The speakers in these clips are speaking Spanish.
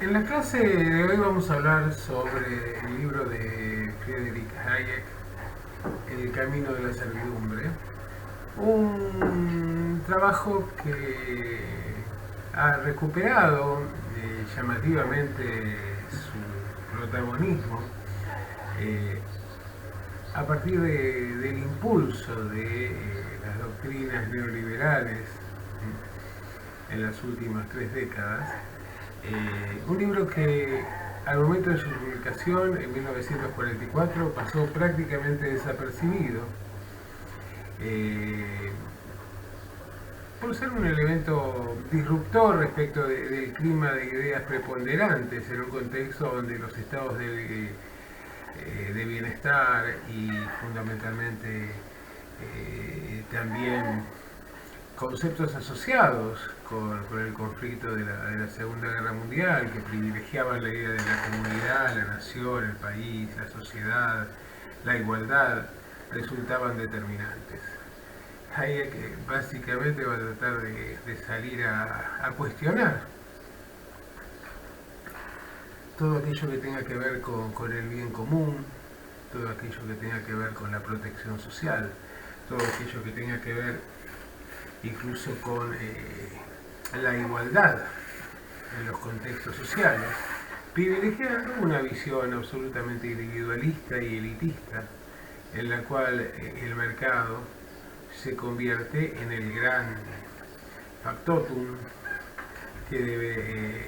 En la clase de hoy vamos a hablar sobre el libro de Friedrich Hayek, El camino de la servidumbre, un trabajo que ha recuperado llamativamente su protagonismo eh, a partir del impulso de las doctrinas neoliberales en las últimas 3 décadas. Un libro que al momento de su publicación en 1944 pasó prácticamente desapercibido por ser un elemento disruptor respecto del clima de ideas preponderantes en un contexto donde los estados de bienestar y fundamentalmente también conceptos asociados con el conflicto de la Segunda Guerra Mundial, que privilegiaban la idea de la comunidad, la nación, el país, la sociedad, la igualdad, resultaban determinantes. Hayek básicamente va a tratar de salir a cuestionar todo aquello que tenga que ver con el bien común, todo aquello que tenga que ver con la protección social, todo aquello que tenga que ver incluso con la igualdad en los contextos sociales, privilegiando una visión absolutamente individualista y elitista, en la cual el mercado se convierte en el gran factotum que debe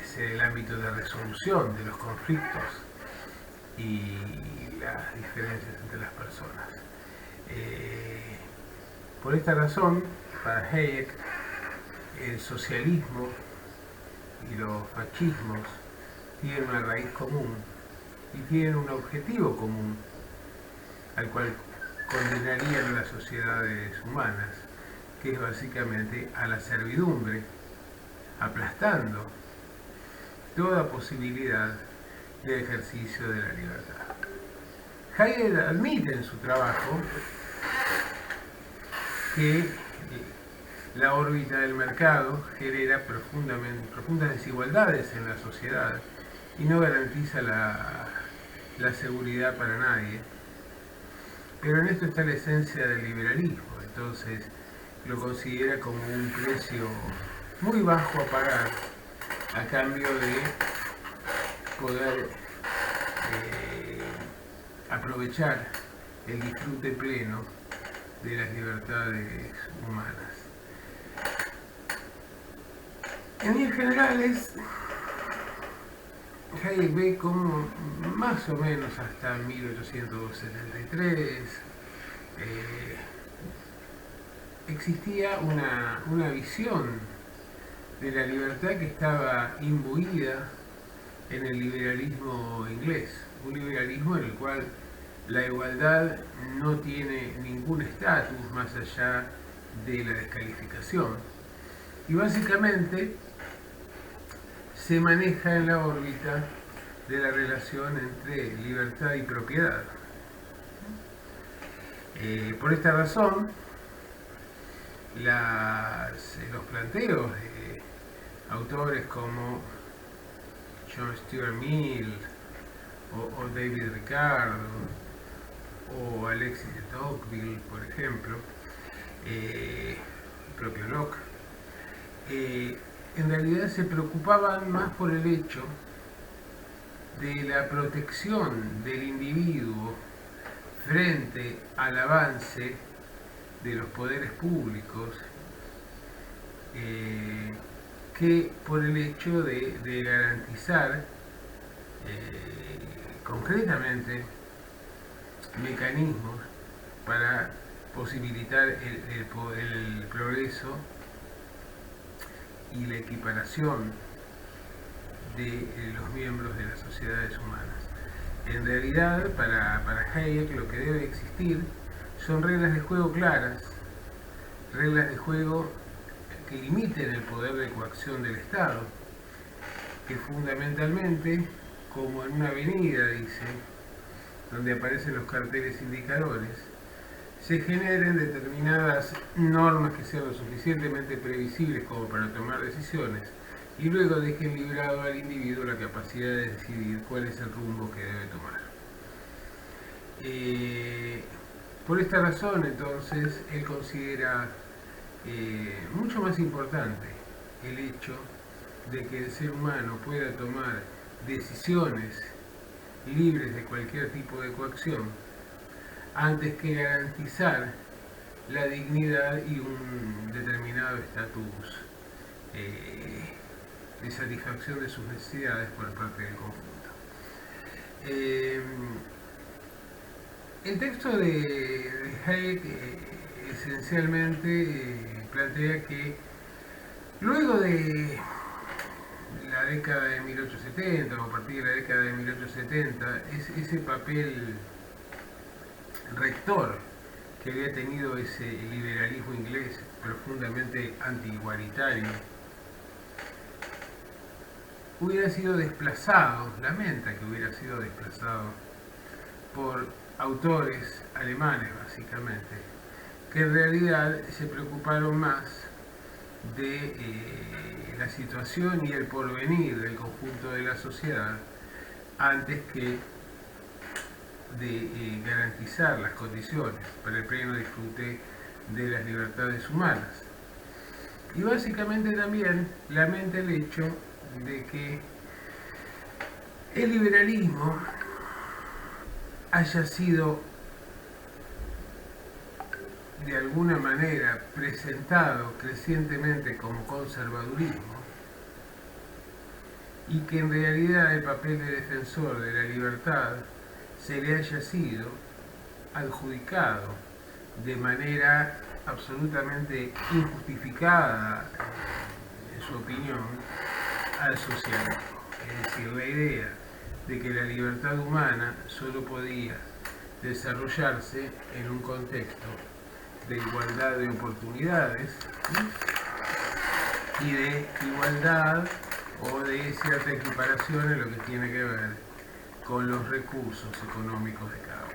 ser el ámbito de resolución de los conflictos y las diferencias entre las personas. Por esta razón, para Hayek, el socialismo y los fascismos tienen una raíz común y tienen un objetivo común al cual condenarían a las sociedades humanas, que es básicamente a la servidumbre, aplastando toda posibilidad de ejercicio de la libertad. Hayek admite en su trabajo que la órbita del mercado genera profundas desigualdades en la sociedad y no garantiza la seguridad para nadie. Pero en esto está la esencia del liberalismo, entonces lo considera como un precio muy bajo a pagar a cambio de poder aprovechar el disfrute pleno de las libertades humanas. En líneas generales, Hayek ve como más o menos hasta 1873 existía una visión de la libertad que estaba imbuida en el liberalismo inglés, un liberalismo en el cual la igualdad no tiene ningún estatus más allá de la descalificación y básicamente se maneja en la órbita de la relación entre libertad y propiedad. Por esta razón, los planteos de autores como John Stuart Mill o David Ricardo o Alexis de Tocqueville, por ejemplo, el propio Locke, en realidad se preocupaban más por el hecho de la protección del individuo frente al avance de los poderes públicos que por el hecho de garantizar concretamente mecanismos para posibilitar el progreso y la equiparación de los miembros de las sociedades humanas. En realidad, para Hayek lo que debe existir son reglas de juego claras, reglas de juego que limiten el poder de coacción del Estado, que fundamentalmente, como en una avenida, dice, donde aparecen los carteles indicadores, se generen determinadas normas que sean lo suficientemente previsibles como para tomar decisiones y luego dejen librado al individuo la capacidad de decidir cuál es el rumbo que debe tomar. Por esta razón, entonces, él considera mucho más importante el hecho de que el ser humano pueda tomar decisiones libres de cualquier tipo de coacción antes que garantizar la dignidad y un determinado estatus de satisfacción de sus necesidades por parte del conjunto. El texto de Hayek esencialmente plantea que luego de la década de 1870 o a partir de la década de 1870, ese papel rector que había tenido ese liberalismo inglés profundamente anti-igualitario hubiera sido desplazado, lamenta que hubiera sido desplazado por autores alemanes básicamente, que en realidad se preocuparon más de la situación y el porvenir del conjunto de la sociedad antes que de garantizar las condiciones para el pleno disfrute de las libertades humanas. Y básicamente también lamenta el hecho de que el liberalismo haya sido de alguna manera presentado crecientemente como conservadurismo y que en realidad el papel de defensor de la libertad se le haya sido adjudicado de manera absolutamente injustificada, en su opinión, al socialismo. Es decir, la idea de que la libertad humana solo podía desarrollarse en un contexto de igualdad de oportunidades y de igualdad o de cierta equiparación en lo que tiene que ver con los recursos económicos de cada uno.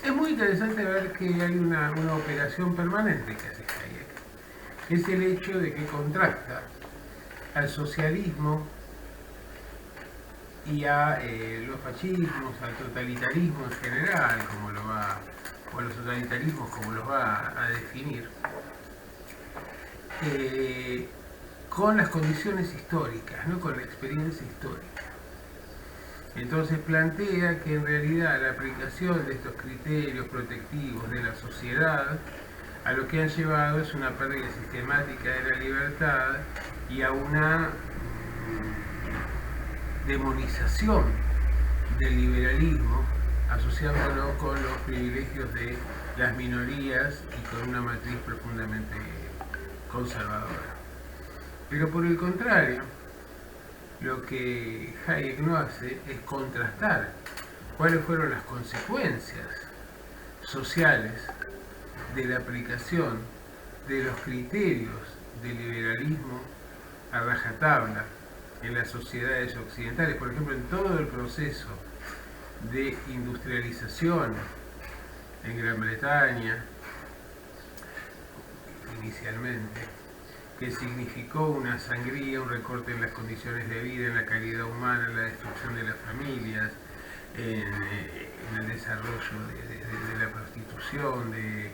Es muy interesante ver que hay una operación permanente que hace Hayek, que es el hecho de que contrasta al socialismo y a los fascismos, al totalitarismo en general, o a los totalitarismos como los va a definir, con las condiciones históricas, ¿no? Con la experiencia histórica. Entonces plantea que en realidad la aplicación de estos criterios protectivos de la sociedad a lo que han llevado es una pérdida sistemática de la libertad y a una demonización del liberalismo, asociándolo con los privilegios de las minorías y con una matriz profundamente conservadora. Pero por el contrario, lo que Hayek no hace es contrastar cuáles fueron las consecuencias sociales de la aplicación de los criterios del liberalismo a rajatabla en las sociedades occidentales. Por ejemplo, en todo el proceso de industrialización en Gran Bretaña, inicialmente, que significó una sangría, un recorte en las condiciones de vida, en la calidad humana, en la destrucción de las familias, en el desarrollo de la prostitución, de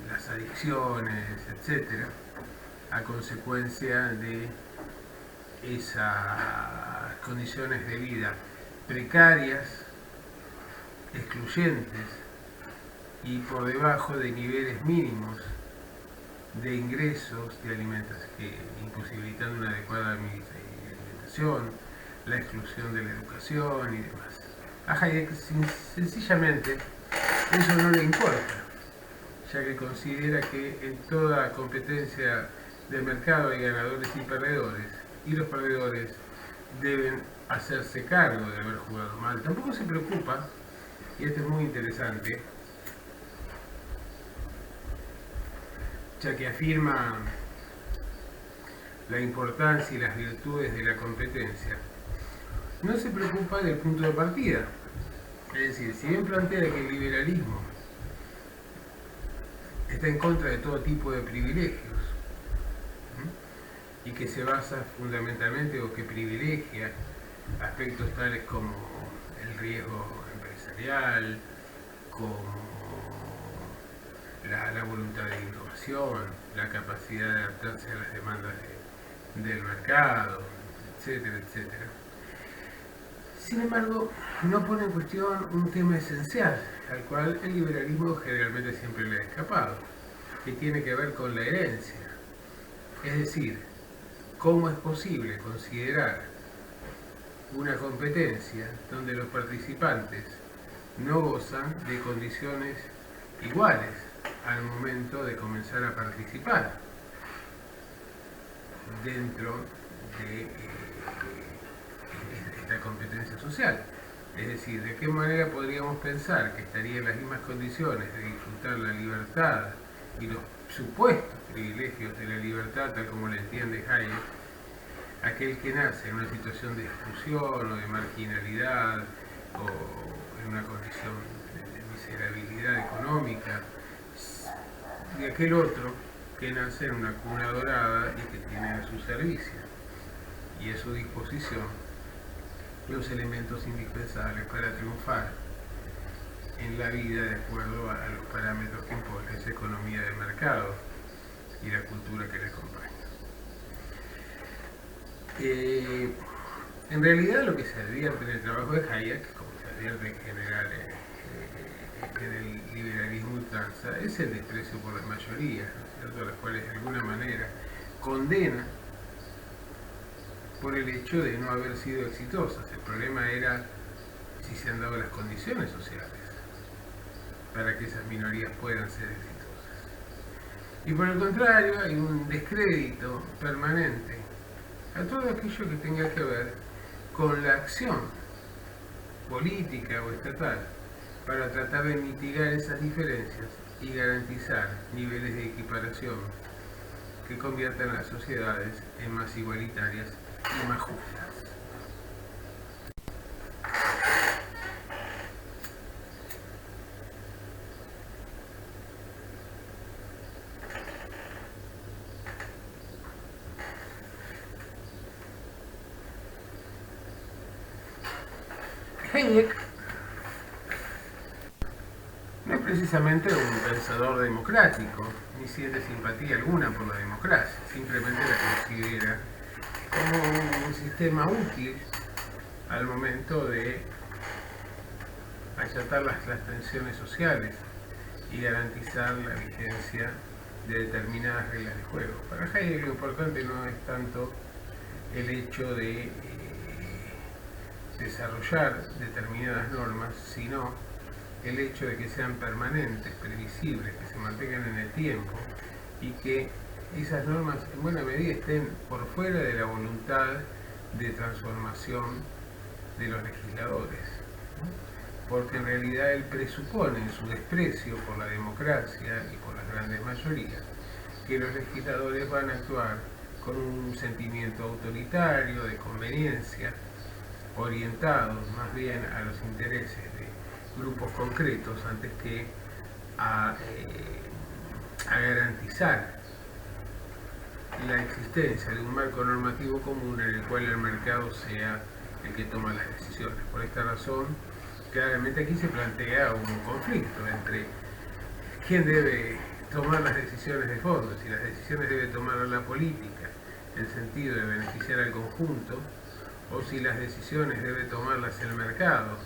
las adicciones, etc., a consecuencia de esas condiciones de vida precarias, excluyentes y por debajo de niveles mínimos de ingresos, de alimentación, imposibilitando una adecuada alimentación, la exclusión de la educación y demás. A Hayek sencillamente eso no le importa, ya que considera que en toda competencia de mercado hay ganadores y los perdedores deben hacerse cargo de haber jugado mal. Tampoco se preocupa, y esto es muy interesante, ya que afirma la importancia y las virtudes de la competencia, no se preocupa del punto de partida. Es decir, si bien plantea que el liberalismo está en contra de todo tipo de privilegios, y que se basa fundamentalmente o que privilegia aspectos tales como el riesgo empresarial, como la voluntad de innovación, la capacidad de adaptarse a las demandas del mercado, etcétera, etcétera. Sin embargo, no pone en cuestión un tema esencial, al cual el liberalismo generalmente siempre le ha escapado, que tiene que ver con la herencia. Es decir, cómo es posible considerar una competencia donde los participantes no gozan de condiciones iguales al momento de comenzar a participar dentro de esta competencia social. Es decir, ¿de qué manera podríamos pensar que estaría en las mismas condiciones de disfrutar la libertad y los supuestos privilegios de la libertad, tal como la entiende Hayek, aquel que nace en una situación de exclusión o de marginalidad o en una condición de miserabilidad económica, y aquel otro que nace en una cuna dorada y que tiene a su servicio y a su disposición los elementos indispensables para triunfar en la vida de acuerdo a los parámetros que impone esa economía de mercado y la cultura que le acompaña. En realidad lo que se advierte en el trabajo de Hayek, como se advierte en general en el liberalismo ultranza, es el desprecio por las mayorías, ¿no es cierto?, las cuales de alguna manera condena por el hecho de no haber sido exitosas. El problema era si se han dado las condiciones sociales para que esas minorías puedan ser exitosas. Y por el contrario, hay un descrédito permanente a todo aquello que tenga que ver con la acción política o estatal para tratar de mitigar esas diferencias y garantizar niveles de equiparación que conviertan las sociedades en más igualitarias y más justas. Hayek no es precisamente un pensador democrático, ni siente simpatía alguna por la democracia, simplemente la considera como un sistema útil al momento de achatar las tensiones sociales y garantizar la vigencia de determinadas reglas de juego. Para Hayek lo importante no es tanto el hecho de desarrollar determinadas normas, sino el hecho de que sean permanentes, previsibles, que se mantengan en el tiempo y que esas normas en buena medida estén por fuera de la voluntad de transformación de los legisladores, ¿no? Porque en realidad él presupone en su desprecio por la democracia y por las grandes mayorías que los legisladores van a actuar con un sentimiento autoritario, de conveniencia, orientados más bien a los intereses de grupos concretos antes que a garantizar la existencia de un marco normativo común en el cual el mercado sea el que toma las decisiones. Por esta razón, claramente aquí se plantea un conflicto entre quién debe tomar las decisiones de fondo, si las decisiones debe tomar la política en el sentido de beneficiar al conjunto, o si las decisiones debe tomarlas el mercado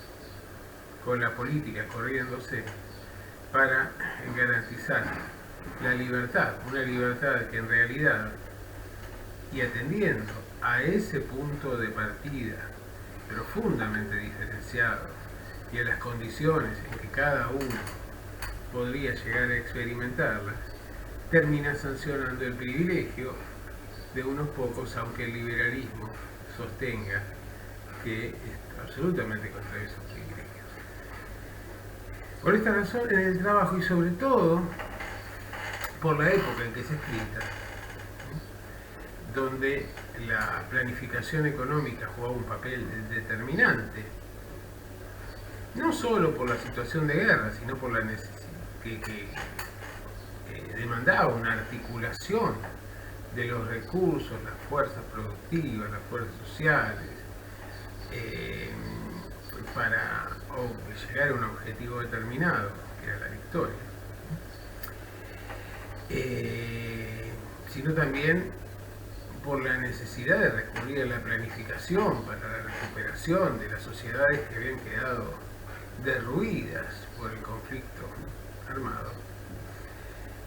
con la política corriéndose para garantizar la libertad, una libertad que en realidad, y atendiendo a ese punto de partida profundamente diferenciado y a las condiciones en que cada uno podría llegar a experimentarlas, termina sancionando el privilegio de unos pocos, aunque el liberalismo sostenga que es absolutamente contra esos privilegios. Por esta razón, en el trabajo y sobre todo por la época en que se escrita, donde la planificación económica jugaba un papel determinante, no solo por la situación de guerra, sino por la necesidad que demandaba una articulación de los recursos, las fuerzas productivas, las fuerzas sociales, para llegar a un objetivo determinado, que era la victoria, sino también por la necesidad de recurrir a la planificación para la recuperación de las sociedades que habían quedado derruidas por el conflicto armado.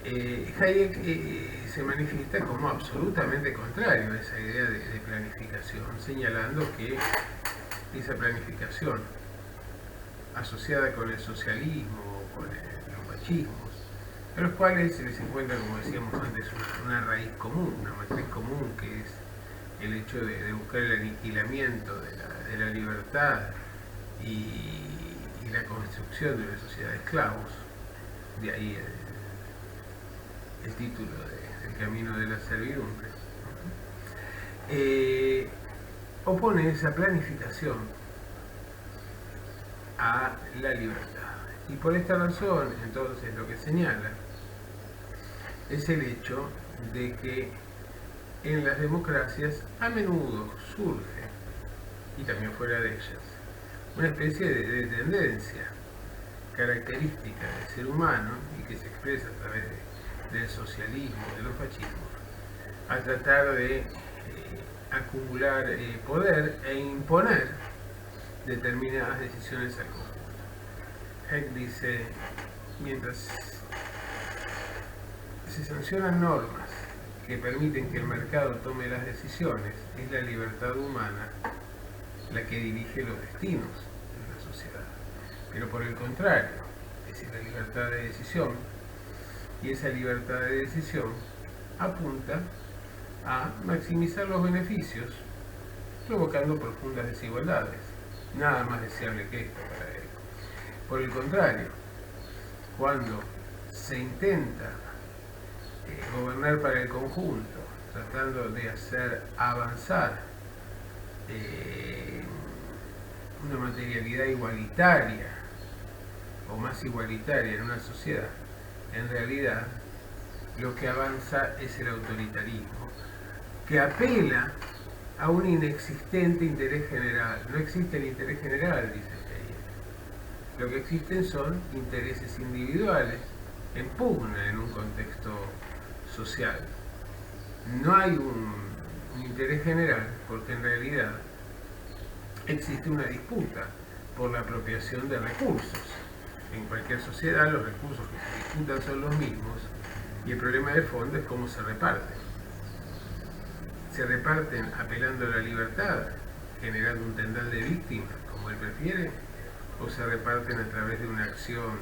Hayek se manifiesta como absolutamente contrario a esa idea de planificación, señalando que esa planificación asociada con el socialismo o con los machismos, a los cuales se les encuentra, como decíamos antes, una raíz común, una matriz común, que es el hecho de buscar el aniquilamiento de la libertad y la construcción de una sociedad de esclavos. De ahí el título del camino de la servidumbre. Opone esa planificación a la libertad. Y por esta razón, entonces, lo que señala es el hecho de que en las democracias a menudo surge, y también fuera de ellas, una especie de tendencia característica del ser humano y que se expresa a través del socialismo, de los fascismos, a tratar de acumular poder e imponer determinadas decisiones al conjunto. Hayek dice, mientras se sancionan normas que permiten que el mercado tome las decisiones, es la libertad humana la que dirige los destinos de la sociedad. Pero por el contrario, es decir, la libertad de decisión, y esa libertad de decisión apunta a maximizar los beneficios, provocando profundas desigualdades. Nada más deseable que esto para él. Por el contrario, cuando se intenta gobernar para el conjunto, tratando de hacer avanzar una materialidad igualitaria o más igualitaria en una sociedad, en realidad lo que avanza es el autoritarismo, que apela a un inexistente interés general. No existe el interés general, dice Hayek. Lo que existen son intereses individuales en pugna en un contexto social. No hay un interés general porque en realidad existe una disputa por la apropiación de recursos. En cualquier sociedad los recursos que se disputan son los mismos y el problema de fondo es cómo se reparten. Se reparten apelando a la libertad, generando un tendal de víctimas, como él prefiere, o se reparten a través de una acción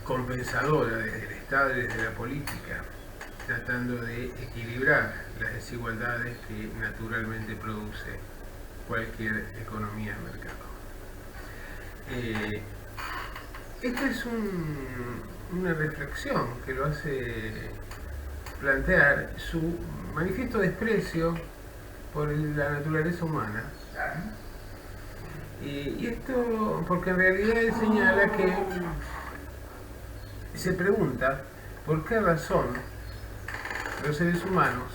compensadora desde el Estado y desde la política, tratando de equilibrar las desigualdades que naturalmente produce cualquier economía de mercado. Esta es una reflexión que lo hace plantear su manifiesto desprecio por la naturaleza humana. Y esto porque en realidad él señala que se pregunta por qué razón los seres humanos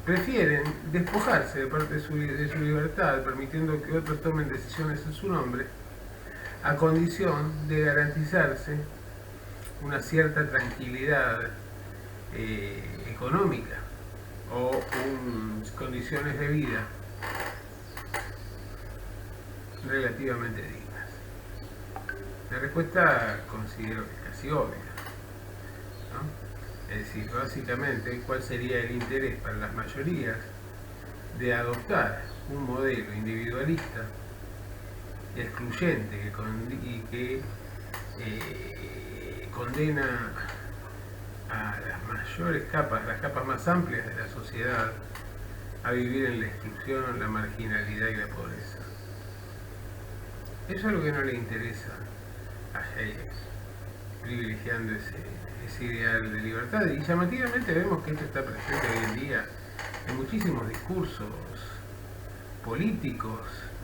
prefieren despojarse de parte de su libertad, permitiendo que otros tomen decisiones en su nombre, a condición de garantizarse una cierta tranquilidad económica o condiciones de vida relativamente dignas. La respuesta considero que es casi obvia, ¿no? Es decir, básicamente, ¿cuál sería el interés para las mayorías de adoptar un modelo individualista, excluyente, que condena a las mayores capas, las capas más amplias de la sociedad, a vivir en la exclusión, la marginalidad y la pobreza? Eso es lo que no le interesa a Hayek, privilegiando ese ideal de libertad. Y llamativamente vemos que esto está presente hoy en día en muchísimos discursos políticos,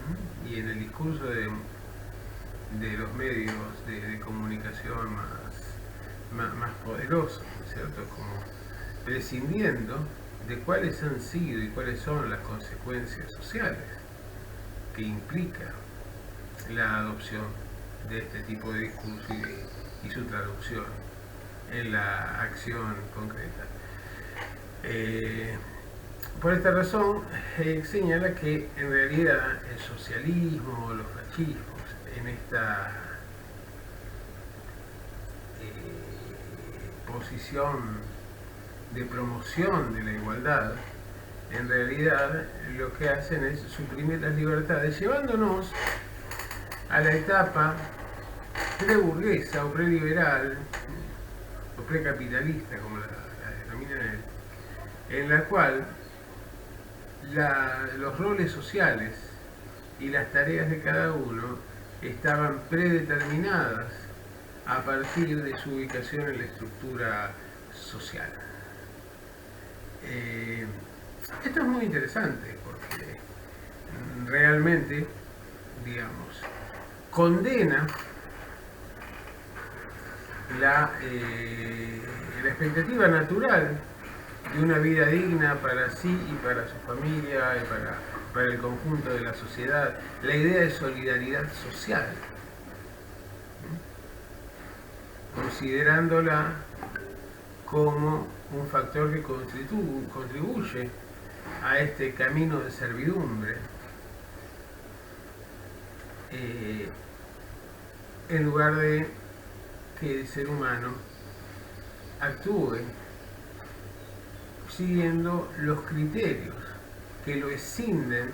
¿no? Y en el discurso de los medios de comunicación más poderosos, ¿no es cierto? Como prescindiendo de cuáles han sido y cuáles son las consecuencias sociales que implica la adopción de este tipo de discurso y su traducción en la acción concreta. Por esta razón, señala que en realidad el socialismo o los fascismos en esta posición de promoción de la igualdad, en realidad lo que hacen es suprimir las libertades, llevándonos a la etapa preburguesa o preliberal o precapitalista, como la denominan él, en la cual los roles sociales y las tareas de cada uno estaban predeterminadas a partir de su ubicación en la estructura social. Esto es muy interesante porque realmente, digamos, condena la expectativa natural de una vida digna para sí y para su familia y para el conjunto de la sociedad, la idea de solidaridad social, considerándola como un factor que contribuye a este camino de servidumbre, en lugar de que el ser humano actúe siguiendo los criterios que lo escinden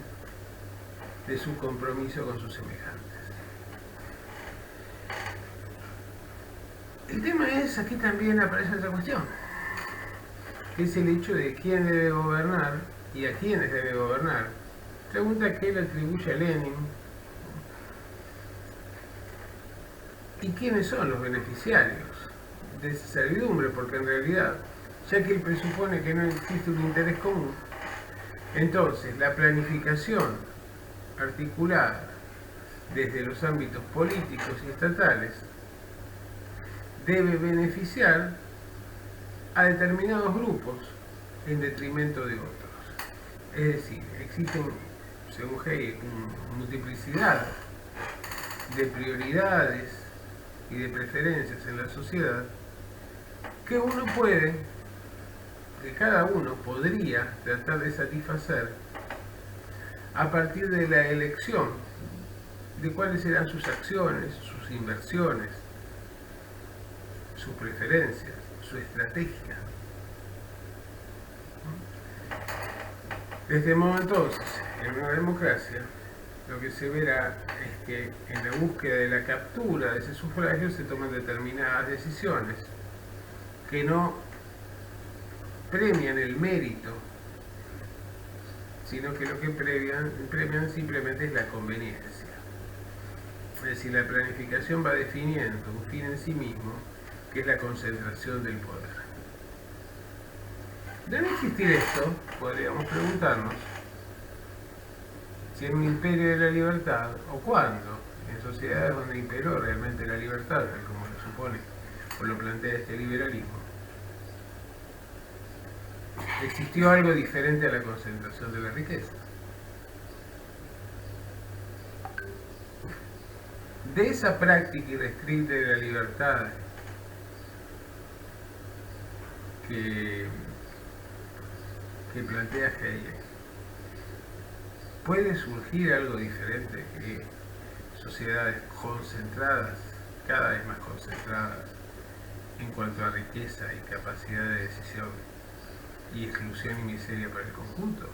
de su compromiso con sus semejantes. El tema es, aquí también aparece otra cuestión, que es el hecho de quién debe gobernar y a quiénes debe gobernar. Pregunta que él atribuye a Lenin. ¿Y quiénes son los beneficiarios de esa servidumbre? Porque en realidad, ya que él presupone que no existe un interés común, entonces la planificación articulada desde los ámbitos políticos y estatales debe beneficiar a determinados grupos en detrimento de otros. Es decir, existen, según Hegel, una multiplicidad de prioridades y de preferencias en la sociedad que cada uno podría tratar de satisfacer a partir de la elección de cuáles serán sus acciones, sus inversiones, sus preferencias, su estrategia. De este modo, entonces, en una democracia, lo que se verá es que en la búsqueda de la captura de ese sufragio se toman determinadas decisiones que no premian el mérito, sino que lo que premian simplemente es la conveniencia. Es decir, la planificación va definiendo un fin en sí mismo, que es la concentración del poder. De no existir esto, podríamos preguntarnos si en un imperio de la libertad, o cuándo, en sociedades donde imperó realmente la libertad, tal como lo supone o lo plantea este liberalismo, existió algo diferente a la concentración de la riqueza. De esa práctica irrestricta de la libertad que plantea Hegel, puede surgir algo diferente que sociedades concentradas, cada vez más concentradas en cuanto a riqueza y capacidad de decisión y exclusión y miseria para el conjunto.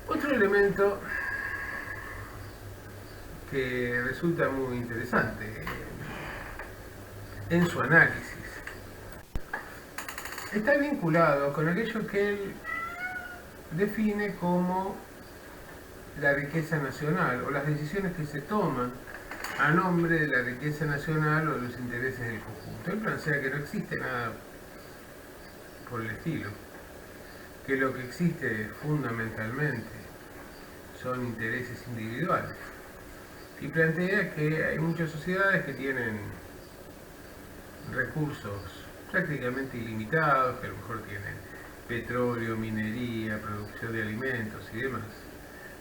Otro elemento que resulta muy interesante en su análisis está vinculado con aquello que él define como la riqueza nacional o las decisiones que se toman a nombre de la riqueza nacional o de los intereses del conjunto. Él plantea que no existe nada por el estilo, que lo que existe fundamentalmente son intereses individuales, y plantea que hay muchas sociedades que tienen recursos prácticamente ilimitados, que a lo mejor tienen petróleo, minería, producción de alimentos y demás,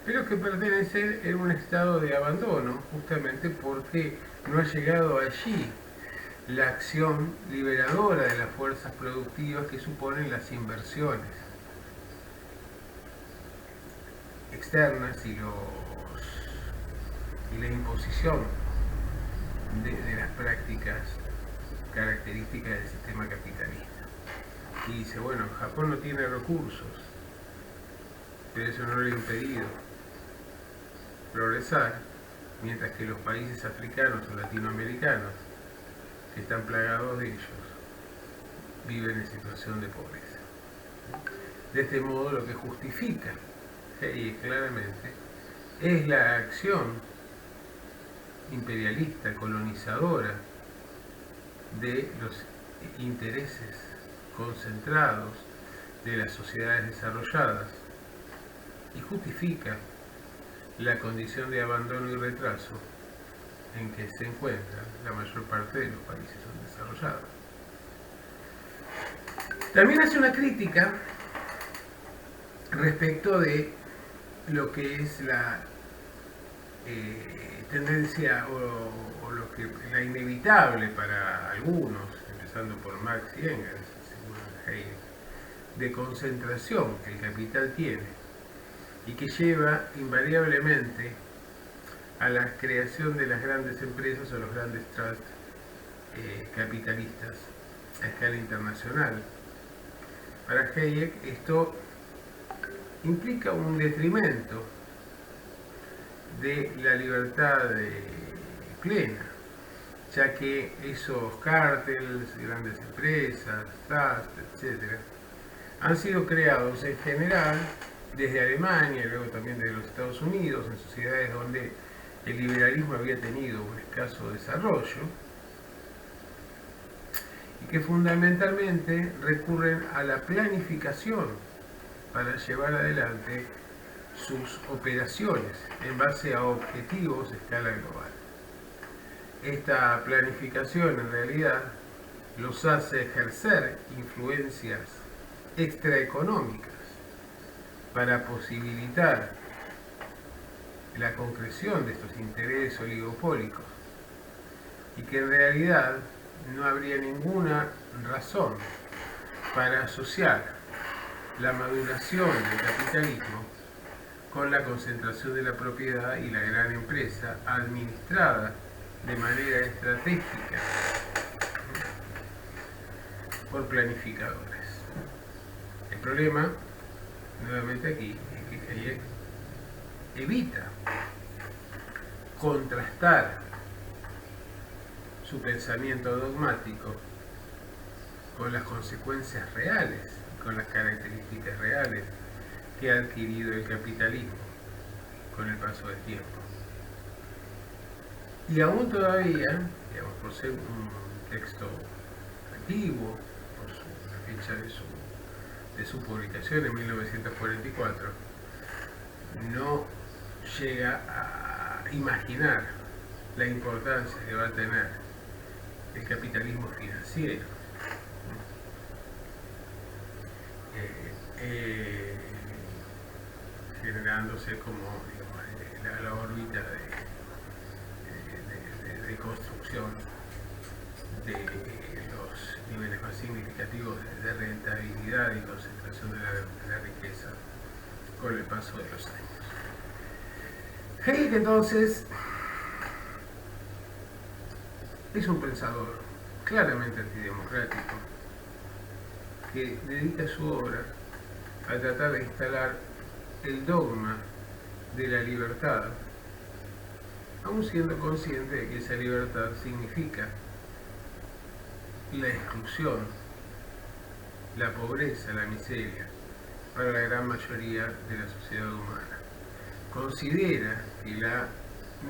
pero que pertenecen en un estado de abandono justamente porque no ha llegado allí la acción liberadora de las fuerzas productivas que suponen las inversiones externas y la imposición de las prácticas características del sistema capitalista. Y dice, bueno, Japón no tiene recursos, pero eso no le ha impedido progresar, mientras que los países africanos o latinoamericanos, que están plagados de ellos, viven en situación de pobreza. De este modo, lo que justifica Hayek claramente es la acción imperialista, colonizadora de los intereses concentrados de las sociedades desarrolladas y justifica la condición de abandono y retraso en que se encuentran la mayor parte de los países desarrollados. También hace una crítica respecto de lo que es la tendencia o lo que la inevitable para algunos, empezando por Marx y Engels, según Hayek, de concentración que el capital tiene y que lleva invariablemente a la creación de las grandes empresas o los grandes trusts capitalistas a escala internacional. Para Hayek esto implica un detrimento de la libertad plena, ya que esos cárteles, grandes empresas, trusts, etc., han sido creados en general desde Alemania y luego también desde los Estados Unidos, en sociedades donde el liberalismo había tenido un escaso desarrollo y que fundamentalmente recurren a la planificación para llevar adelante sus operaciones en base a objetivos a escala global. Esta planificación en realidad los hace ejercer influencias extraeconómicas para posibilitar la concreción de estos intereses oligopólicos y que en realidad no habría ninguna razón para asociar la maduración del capitalismo con la concentración de la propiedad y la gran empresa administrada de manera estratégica por planificadores. El problema, nuevamente aquí, es que Hayek evita contrastar su pensamiento dogmático con las consecuencias reales, con las características reales que ha adquirido el capitalismo con el paso del tiempo. Y aún todavía, digamos, por ser un texto antiguo, por la fecha de su publicación en 1944, no llega a imaginar la importancia que va a tener el capitalismo financiero generándose como, digamos, la órbita de construcción de los niveles más significativos de rentabilidad y concentración de la riqueza con el paso de los años. Hayek entonces es un pensador claramente antidemocrático que dedica su obra a tratar de instalar el dogma de la libertad, aun siendo consciente de que esa libertad significa la exclusión, la pobreza, la miseria para la gran mayoría de la sociedad humana. Considera que la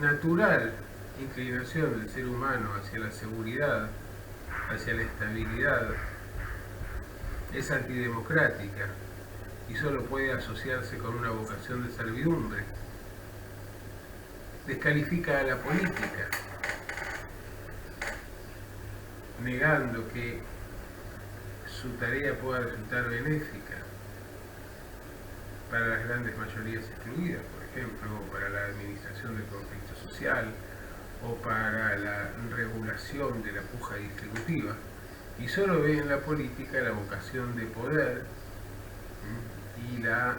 natural inclinación del ser humano hacia la seguridad, hacia la estabilidad, es antidemocrática y solo puede asociarse con una vocación de servidumbre. descalifica a la política, negando que su tarea pueda resultar benéfica para las grandes mayorías excluidas, por ejemplo, o para la administración del conflicto social, o para la regulación de la puja distributiva, y solo ve en la política la vocación de poder y la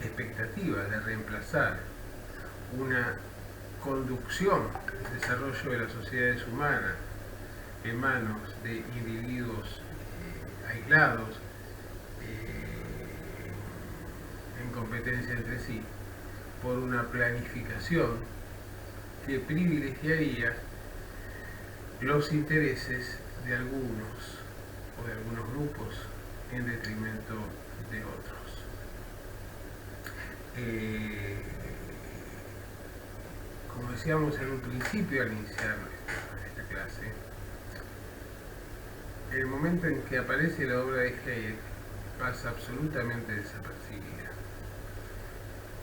expectativa de reemplazar una conducción del desarrollo de las sociedades humanas en manos de individuos aislados, en competencia entre sí, por una planificación que privilegiaría los intereses de algunos o de algunos grupos en detrimento de otros. Como decíamos en un principio al iniciar esta clase, el momento en que aparece la obra de Hayek pasa absolutamente desapercibida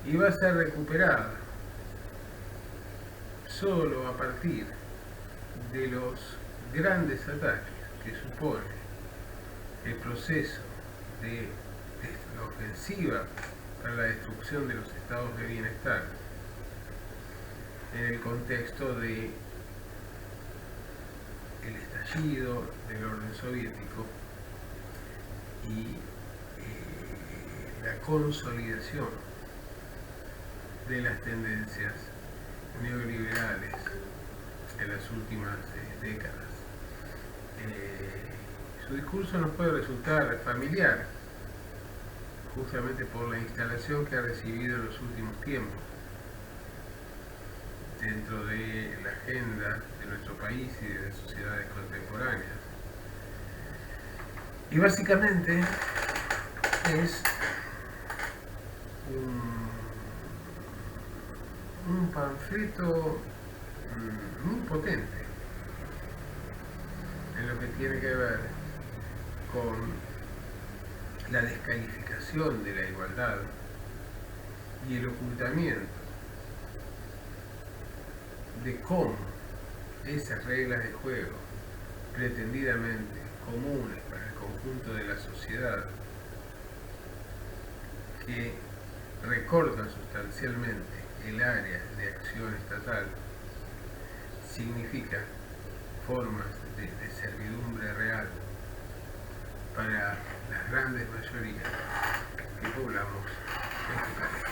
y va a ser recuperada solo a partir de los grandes ataques que supone el proceso de la ofensiva para la destrucción de los estados de bienestar en el contexto de el estallido del orden soviético y la consolidación de las tendencias neoliberales en las últimas décadas. Su discurso nos puede resultar familiar, justamente por la instalación que ha recibido en los últimos tiempos dentro de la agenda de nuestro país y de las sociedades contemporáneas. Y básicamente es un panfleto muy potente en lo que tiene que ver con la descalificación de la igualdad y el ocultamiento de cómo esas reglas de juego pretendidamente comunes para el conjunto de la sociedad, que recortan sustancialmente el área de acción estatal, significa formas de servidumbre real para las grandes mayorías que poblamos este país.